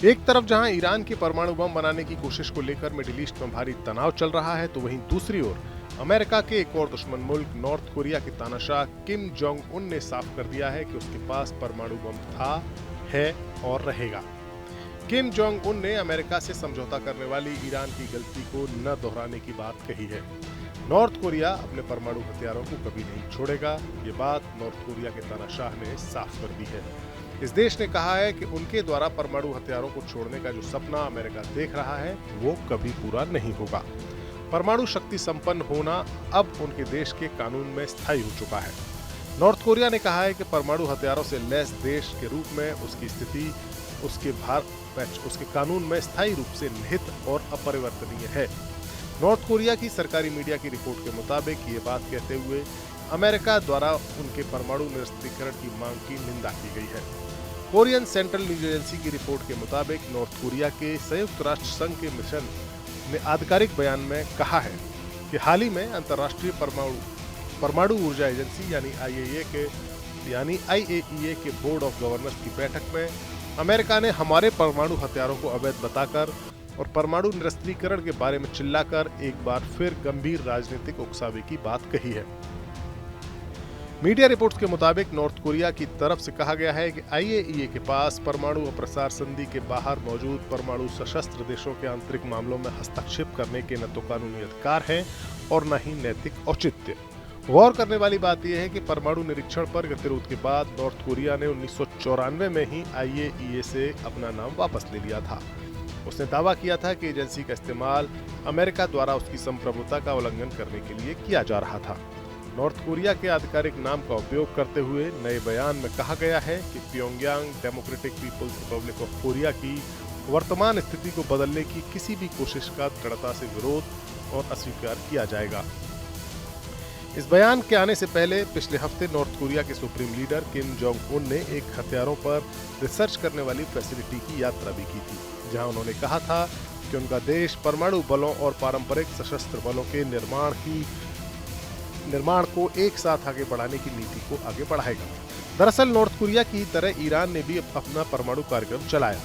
एक तरफ जहां ईरान की परमाणु बम बनाने की कोशिश को लेकर मिडिल ईस्ट में भारी तनाव चल रहा है, तो वहीं दूसरी ओर अमेरिका के एक और दुश्मन मुल्क नॉर्थ कोरिया के तानाशाह किम जोंग उन ने साफ कर दिया है कि उसके पास परमाणु बम था, है और रहेगा। किम जोंग उन ने अमेरिका से समझौता करने वाली ईरान की गलती को न दोहराने की बात कही है। नॉर्थ कोरिया अपने परमाणु हथियारों को कभी नहीं छोड़ेगा, ये बात नॉर्थ कोरिया के तानाशाह ने साफ कर दी है। इस देश ने कहा है कि उनके द्वारा परमाणु हथियारों को छोड़ने का जो सपना अमेरिका देख रहा है वो कभी पूरा नहीं होगा। परमाणु शक्ति संपन्न होना अब उनके देश के कानून में स्थायी हो चुका है। नॉर्थ कोरिया ने कहा है कि परमाणु हथियारों से लैस देश के रूप में उसकी स्थिति उसके कानून में स्थायी रूप से निहित और अपरिवर्तनीय है। नॉर्थ कोरिया की सरकारी मीडिया की रिपोर्ट के मुताबिक ये बात कहते हुए अमेरिका द्वारा उनके परमाणु निरस्त्रीकरण की मांग की निंदा की गई है। कोरियन सेंट्रल न्यूज एजेंसी की रिपोर्ट के मुताबिक नॉर्थ कोरिया के संयुक्त राष्ट्र संघ के मिशन ने आधिकारिक बयान में कहा है कि हाल ही में अंतर्राष्ट्रीय परमाणु ऊर्जा एजेंसी यानी IAEA के बोर्ड ऑफ गवर्नर्स की बैठक में अमेरिका ने हमारे परमाणु हथियारों को अवैध बताकर और परमाणु निरस्त्रीकरण के बारे में चिल्लाकर एक बार फिर गंभीर राजनीतिक उकसावे की बात कही है। मीडिया रिपोर्ट्स के मुताबिक नॉर्थ कोरिया की तरफ से कहा गया है कि IAEA के पास परमाणु अप्रसार संधि के बाहर मौजूद परमाणु सशस्त्र देशों के आंतरिक मामलों में हस्तक्षेप करने के न तो कानूनी अधिकार हैं और न ही नैतिक औचित्य। गौर करने वाली बात यह है कि परमाणु निरीक्षण पर गतिरोध के बाद नॉर्थ कोरिया ने 1994 में ही IAEA से अपना नाम वापस ले लिया था। उसने दावा किया था कि एजेंसी का इस्तेमाल अमेरिका द्वारा उसकी संप्रभुता का उल्लंघन करने के लिए किया जा रहा था। नॉर्थ कोरिया के आधिकारिक नाम का उपयोग करते हुए नए बयान में कहा गया है कि Pyongyang democratic people's republic of Korea की वर्तमान स्थिति को बदलने की किसी भी कोशिश का दृढ़ता से विरोध और अस्वीकार किया जाएगा। इस बयान के आने से पहले पिछले हफ्ते नॉर्थ कोरिया के supreme leader Kim Jong Un ने एक हथियारों पर रिसर्च करने वाली फैसिलिटी की यात्रा भी की थी, जहां उन्होंने कहा था कि उनका देश परमाणु बलों और पारंपरिक सशस्त्र बलों के निर्माण को एक साथ आगे बढ़ाने की नीति को आगे बढ़ाएगा। दरअसल नॉर्थ कोरिया की तरह ईरान ने भी अपना परमाणु कार्यक्रम चलाया,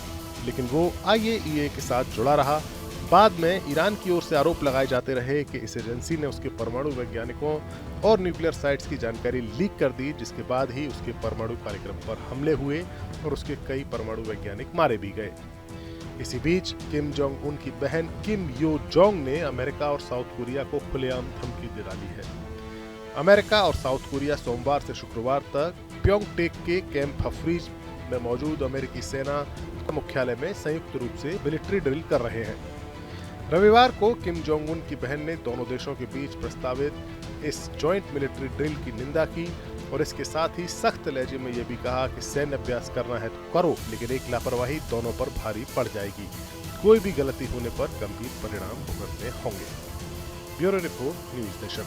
लेकिन वो IAEA के साथ जुड़ा रहा। बाद में ईरान की ओर से आरोप लगाए जाते रहे कि इस एजेंसी ने उसके परमाणु वैज्ञानिकों और न्यूक्लियर साइट्स की जानकारी लीक कर दी, जिसके बाद ही उसके परमाणु कार्यक्रम पर हमले हुए और उसके कई परमाणु वैज्ञानिक मारे भी गए। इसी बीच किम जोंग उन की बहन किम यो जोंग ने अमेरिका और साउथ कोरिया को खुलेआम धमकी दे डाली है। अमेरिका और साउथ कोरिया सोमवार से शुक्रवार तक प्योंगटेक के कैंप हफरीज में मौजूद अमेरिकी सेना मुख्यालय में संयुक्त रूप से मिलिट्री ड्रिल कर रहे हैं। रविवार को किम जोंग उन की बहन ने दोनों देशों के बीच प्रस्तावित इस जॉइंट मिलिट्री ड्रिल की निंदा की और इसके साथ ही सख्त लहजे में यह भी कहा कि सैन्य अभ्यास करना है तो करो, लेकिन एक लापरवाही दोनों पर भारी पड़ जाएगी। कोई भी गलती होने पर गंभीर परिणाम भुगतने होंगे। Bureau report, news nation.